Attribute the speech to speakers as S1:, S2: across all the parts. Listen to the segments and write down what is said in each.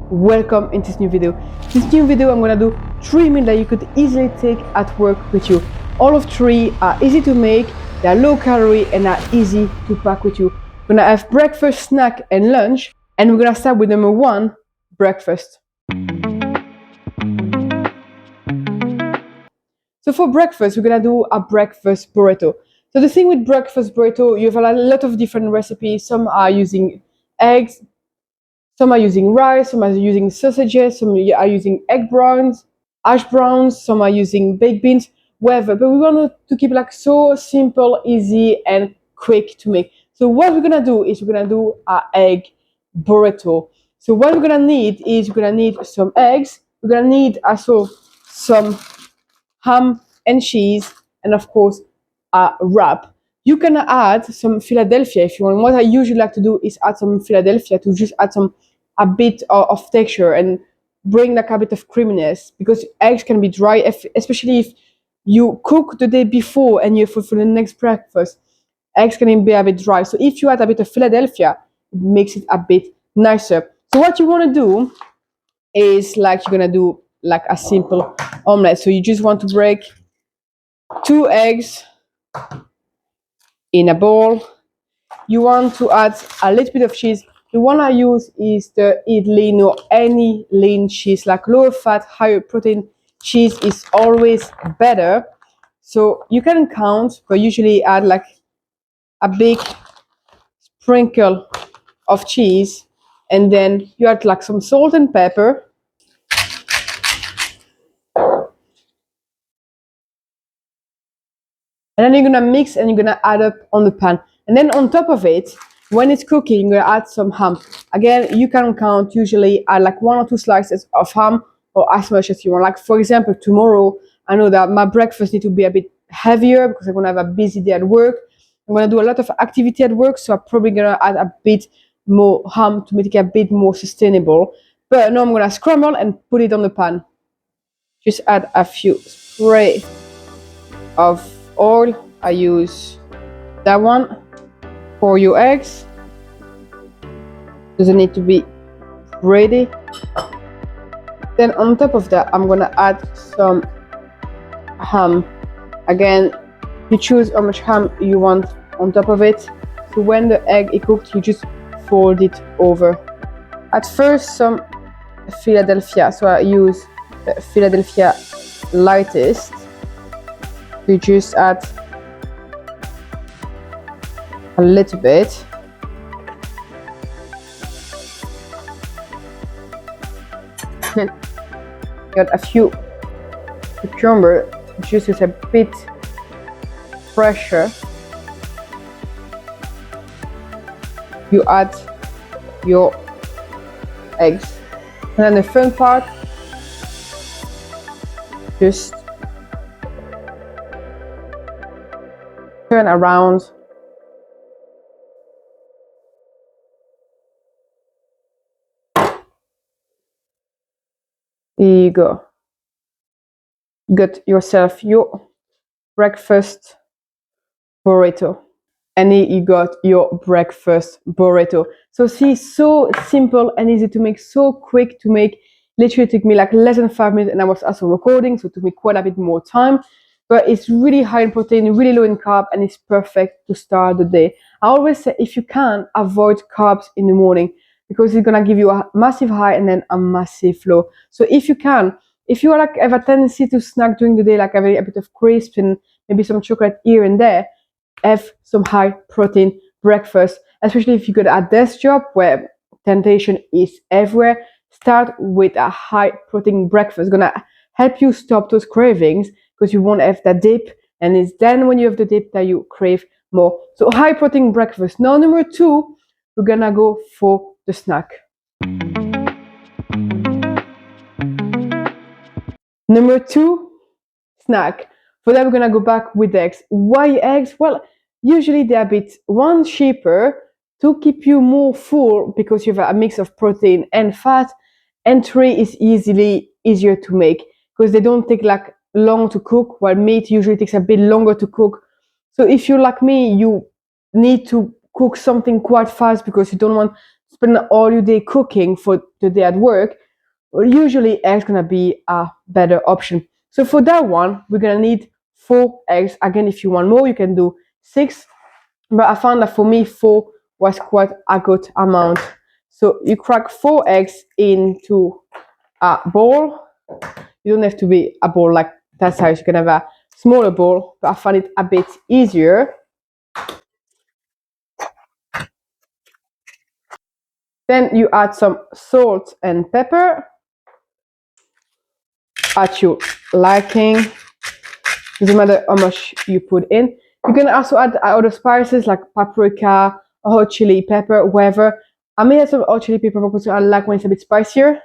S1: welcome in this new video. This new video I'm gonna do 3 meals that you could easily take at work with you. All of 3 are easy to make, they are low calorie and are easy to pack with you. We're gonna have breakfast, snack and lunch, and we're gonna start with number 1, breakfast. So for breakfast, we're gonna do a breakfast burrito. So the thing with breakfast burrito, you have a lot of different recipes. Some are using eggs, some are using rice, some are using sausages, some are using egg browns, hash browns, some are using baked beans, whatever. But we want to keep it like so simple, easy, and quick to make. So what we're gonna do is we're gonna do our egg burrito. So what we're gonna need is we're gonna need some eggs. We're gonna need also some ham and cheese, and of course a wrap. You can add some Philadelphia if you want. What I usually like to do is add some Philadelphia to just add a bit of texture and bring like a bit of creaminess, because eggs can be dry, especially if you cook the day before and you for the next breakfast. Eggs can be a bit dry. So if you add a bit of Philadelphia, it makes it a bit nicer. So what you want to do is like you're gonna do like a simple omelette. So you just want to break 2 eggs in a bowl. You want to add a little bit of cheese. The one I use is the Eat Lean or any lean cheese, like lower fat, higher protein cheese is always better. So you can count, but usually add like a big sprinkle of cheese, and then you add like some salt and pepper. And then you're gonna mix and you're gonna add up on the pan. And then on top of it, when it's cooking, you're gonna add some ham. Again, you can count, usually add like 1 or 2 slices of ham, or as much as you want. Like for example, tomorrow, I know that my breakfast needs to be a bit heavier because I'm gonna have a busy day at work. I'm gonna do a lot of activity at work, so I'm probably gonna add a bit more ham to make it a bit more sustainable. But now I'm gonna scramble and put it on the pan. Just add a few spray of oil. I use that one. For your eggs, doesn't need to be ready. Then on top of that, I'm gonna add some ham. Again, you choose how much ham you want on top of it. So when the egg is cooked, you just fold it over. At first, some Philadelphia. So I use the Philadelphia lightest. You just add a little bit. Then got a few cucumber, just with a bit fresher. You add your eggs, and then the fun part, just turn around. There you go. You got yourself your breakfast burrito. And you got your breakfast burrito. So see, so simple and easy to make, so quick to make. Literally took me like less than 5 minutes, and I was also recording, so it took me quite a bit more time. But it's really high in protein, really low in carb, and it's perfect to start the day. I always say, if you can, avoid carbs in the morning, because it's gonna give you a massive high and then a massive low. So if you can, if you are like have a tendency to snack during the day, like having a bit of crisp and maybe some chocolate here and there, have some high protein breakfast. Especially if you got a desk job where temptation is everywhere, start with a high protein breakfast. It's gonna help you stop those cravings, because you won't have that dip, and it's then when you have the dip that you crave more. So high protein breakfast. Now number 2, we're gonna go for the snack. Number 2, snack. For that, we're gonna go back with eggs. Why eggs? Well, usually they're a bit, 1, cheaper to keep you more full because you have a mix of protein and fat, and 3 is easier to make because they don't take like long to cook, while meat usually takes a bit longer to cook. So if you're like me, you need to cook something quite fast because you don't want spend all your day cooking for the day at work, well, usually eggs gonna be a better option. So for that one, we're gonna need 4 eggs. Again, if you want more, you can do 6. But I found that for me, 4 was quite a good amount. So you crack 4 eggs into a bowl. You don't have to be a bowl like that size. You can have a smaller bowl, but I find it a bit easier. Then you add some salt and pepper at your liking. Doesn't matter how much you put in. You can also add other spices like paprika, hot chili pepper, whatever. I may add some hot chili pepper because I like when it's a bit spicier.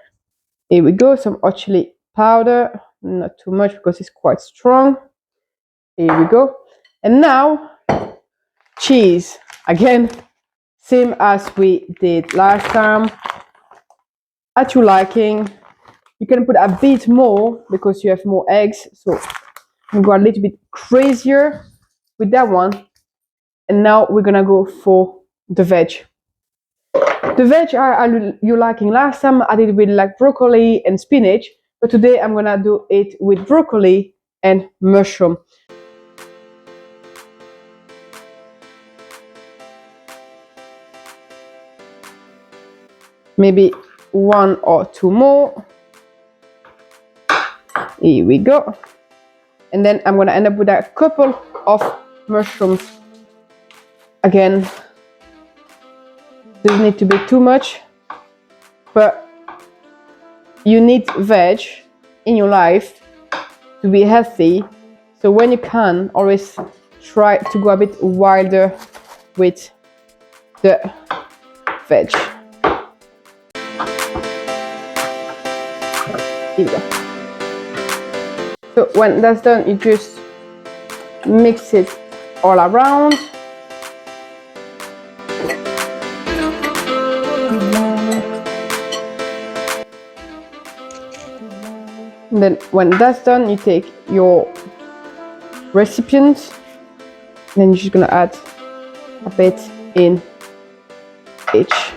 S1: Here we go, some hot chili powder. Not too much because it's quite strong. Here we go. And now, cheese. Again, same as we did last time. At your liking. You can put a bit more because you have more eggs. So I'm going a little bit crazier with that one. And now we're gonna go for the veg. The veg are you liking. Last time I did with like broccoli and spinach, but today I'm gonna do it with broccoli and mushroom. Maybe 1 or 2 more. Here we go. And then I'm gonna end up with a couple of mushrooms. Again, doesn't need to be too much, but you need veg in your life to be healthy. So when you can, always try to go a bit wilder with the veg. Here we go. So when that's done, you just mix it all around. And then when that's done, you take your recipient, and then you're just gonna add a bit in each.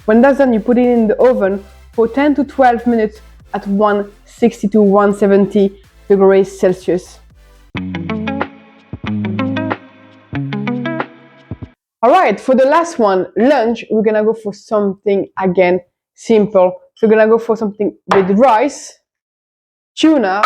S1: When that's done, you put it in the oven for 10 to 12 minutes at 160 to 170 degrees Celsius. All right, for the last one, lunch, we're gonna go for something, again, simple. So we're gonna go for something with rice, tuna,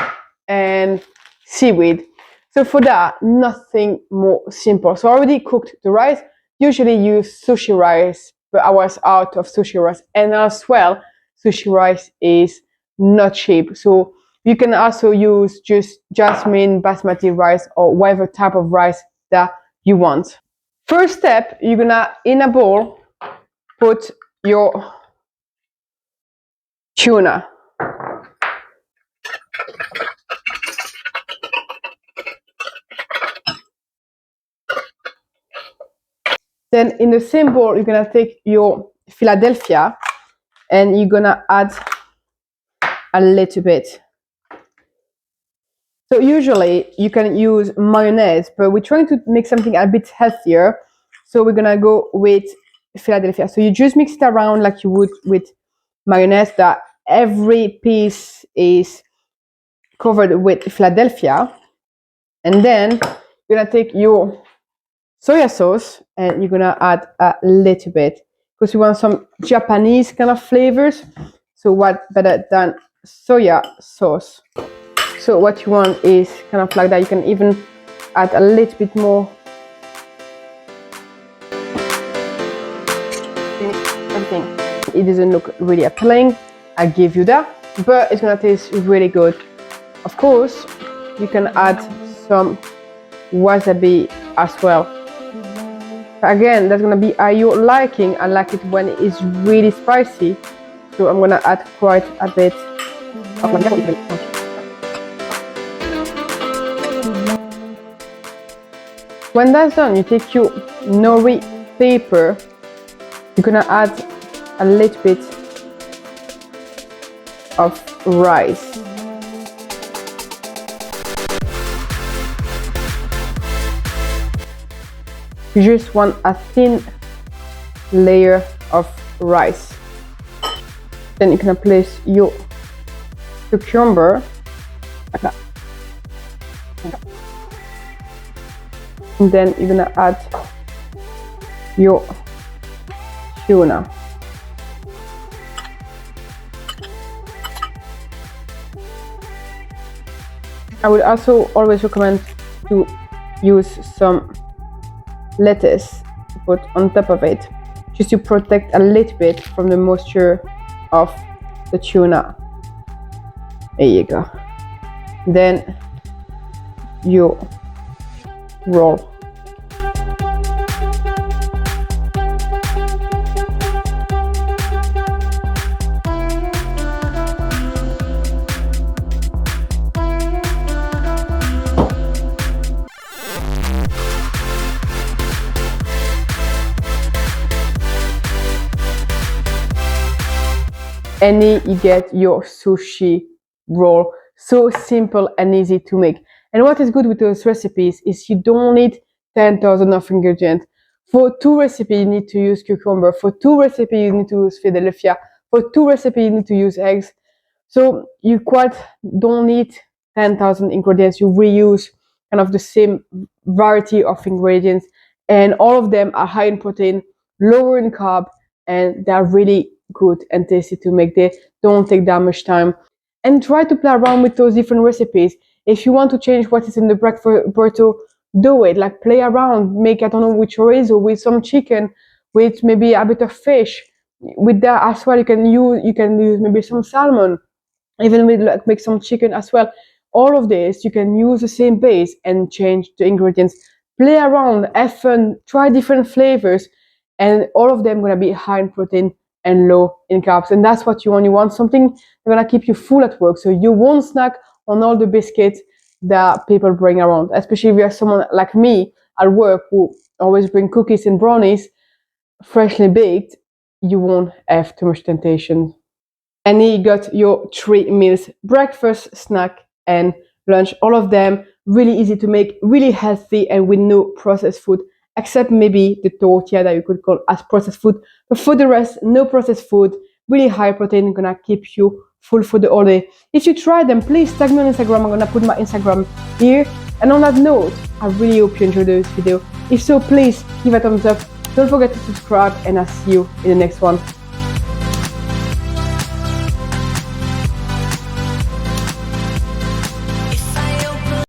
S1: and seaweed. So for that, nothing more simple. So I already cooked the rice. Usually use sushi rice, but I was out of sushi rice. And as well, sushi rice is not cheap. So you can also use just jasmine, basmati rice, or whatever type of rice that you want. First step, you're gonna, in a bowl, put your tuna. Then in the same bowl, you're gonna take your Philadelphia and you're gonna add a little bit. So usually you can use mayonnaise, but we're trying to make something a bit healthier. So we're gonna go with Philadelphia. So you just mix it around like you would with mayonnaise, that every piece is covered with Philadelphia. And then you're gonna take your soya sauce and you're gonna add a little bit because you want some Japanese kind of flavors. So what better than soya sauce? So what you want is kind of like that. You can even add a little bit more. Everything. It doesn't look really appealing, I give you that, but it's gonna taste really good. Of course, you can add some wasabi as well. Again, that's gonna be at your liking. I like it when it's really spicy, so I'm gonna add quite a bit of wasabi. When that's done, you take your nori paper, you're gonna add a little bit of rice. You just want a thin layer of rice. Then you're gonna place your cucumber like that. And then you're gonna add your tuna. I would also always recommend to use some lettuce to put on top of it, just to protect a little bit from the moisture of the tuna. There you go. Then you roll. And you get your sushi roll. So simple and easy to make. And what is good with those recipes is you don't need 10,000 of ingredients. For 2 recipes, you need to use cucumber. For 2 recipes, you need to use Philadelphia. For 2 recipes, you need to use eggs. So you quite don't need 10,000 ingredients. You reuse kind of the same variety of ingredients. And all of them are high in protein, lower in carb, and they're really good and tasty to make. They don't take that much time. And try to play around with those different recipes. If you want to change what is in the breakfast burrito, do it. Like play around, make, I don't know, with chorizo, with some chicken, with maybe a bit of fish. With that as well, you can use maybe some salmon, even with like make some chicken as well. All of this, you can use the same base and change the ingredients. Play around, have fun, try different flavors, and all of them gonna be high in protein and low in carbs. And that's what you want. You want something that's gonna keep you full at work, so you won't snack on all the biscuits that people bring around. Especially if you're someone like me at work who always bring cookies and brownies freshly baked, you won't have too much temptation. And you got your 3 meals: breakfast, snack, and lunch. All of them really easy to make, really healthy, and with no processed food, except maybe the tortilla that you could call as processed food. But for the rest, no processed food, really high protein, gonna keep you full for the whole day. If you try them, please tag me on Instagram. I'm gonna put my Instagram here. And on that note, I really hope you enjoyed this video. If so, please give a thumbs up. Don't forget to subscribe, and I'll see you in the next one.